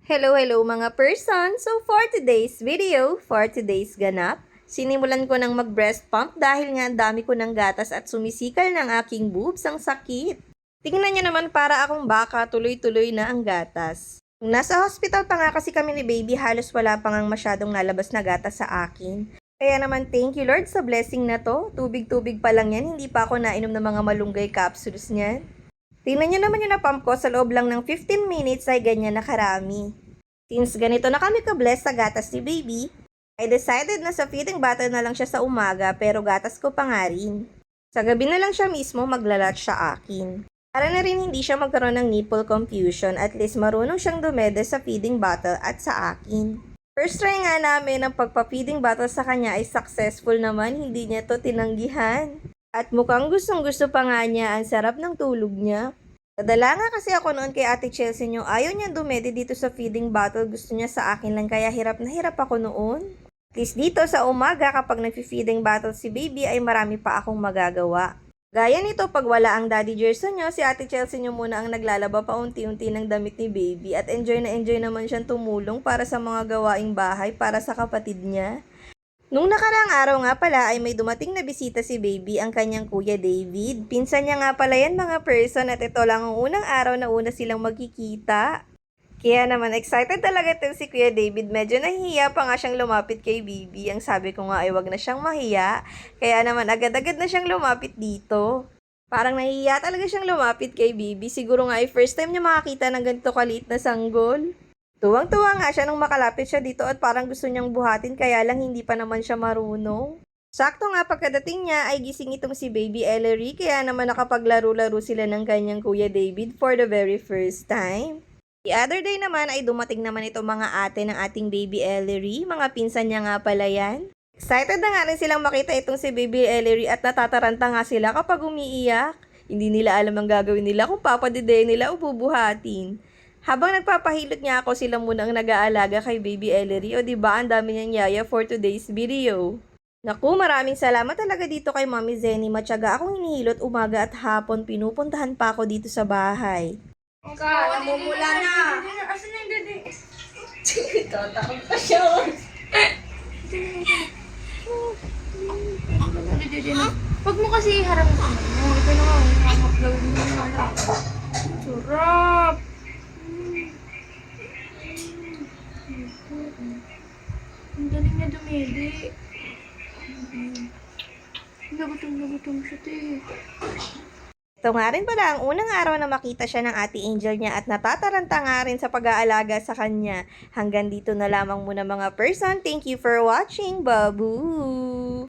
Hello mga person! So for today's video, for today's ganap, sinimulan ko ng mag-breast pump dahil nga ang dami ko ng gatas at sumisikal ng aking boobs ang sakit. Tingnan nyo naman para akong baka, tuloy-tuloy na ang gatas. Kung nasa hospital pa nga kasi kami ni baby, halos wala pa ngang masyadong nalabas na gatas sa akin. Kaya naman thank you Lord sa blessing na to. Tubig-tubig pa lang yan, hindi pa ako nainom ng mga malunggay capsules niyan. Tingnan nyo naman yung na-pump ko sa loob lang ng 15 minutes ay ganyan na karami. Since ganito na kami ka-bless sa gatas ni baby, I decided na sa feeding bottle na lang siya sa umaga pero gatas ko pa nga rin. Sa gabi na lang siya mismo maglalat sa akin. Para na rin hindi siya magkaroon ng nipple confusion, at least marunong siyang dumede sa feeding bottle at sa akin. First try nga namin ang pagpa-feeding bottle sa kanya ay successful naman, hindi niya to tinanggihan. At mukhang gustong-gusto pa nga niya, ang sarap ng tulog niya. Nadala nga kasi ako noon kay Ate Chelsea nyo, ayaw niya dumedi dito sa feeding bottle, gusto niya sa akin lang kaya hirap na hirap ako noon. At least dito sa umaga kapag nag-feeding bottle si baby ay marami pa akong magagawa. Gaya nito pag wala ang daddy Gerson nyo, si Ate Chelsea nyo muna ang naglalaba pa unti-unti ng damit ni baby at enjoy na enjoy naman siyang tumulong para sa mga gawaing bahay para sa kapatid niya. Nung nakaraang araw nga pala ay may dumating na bisita si baby, ang kanyang kuya David. Pinsan niya nga pala yan mga person at ito lang ang unang araw na una silang magkikita. Kaya naman excited talaga ito si kuya David, medyo nahihiya pa nga siyang lumapit kay baby. Ang sabi ko nga ay wag na siyang mahiya, kaya naman agad-agad na siyang lumapit dito. Parang nahihiya talaga siyang lumapit kay baby, siguro nga ay first time niya makakita ng ganito kaliit na sanggol. Tuwang-tuwa nga siya nung makalapit siya dito at parang gusto niyang buhatin kaya lang hindi pa naman siya marunong. Sakto nga pagkadating niya ay gising itong si baby Ellery kaya naman nakapaglaro-laro sila ng kanyang kuya David for the very first time. The other day naman ay dumating naman itong mga ate ng ating baby Ellery, mga pinsan niya nga pala yan. Excited na nga rin silang makita itong si baby Ellery at natataranta nga sila kapag umiiyak. Hindi nila alam ang gagawin nila kung papadidein nila o bubuhatin. Habang nagpapahilot niya ako, sila muna ang nag-aalaga kay baby Ellery. O diba, ang dami niyang yaya for today's video. Naku, maraming salamat talaga dito kay Mami Zenny. Matyaga akong hinihilot umaga at hapon. Pinupuntahan pa ako dito sa bahay. Namumula na. Asan na yung dede? Tatakot pa siya. Huwag mo kasi iharap mo. Ito na nga, hangap gawin mo na. Surap! Ang galing na dumedi. Nagutom siya, te. Ito nga rin pala ang unang araw na makita siya ng ate Angel niya at natataranta nga rin sa pag-aalaga sa kanya. Hanggang dito na lamang muna mga person. Thank you for watching. Babu!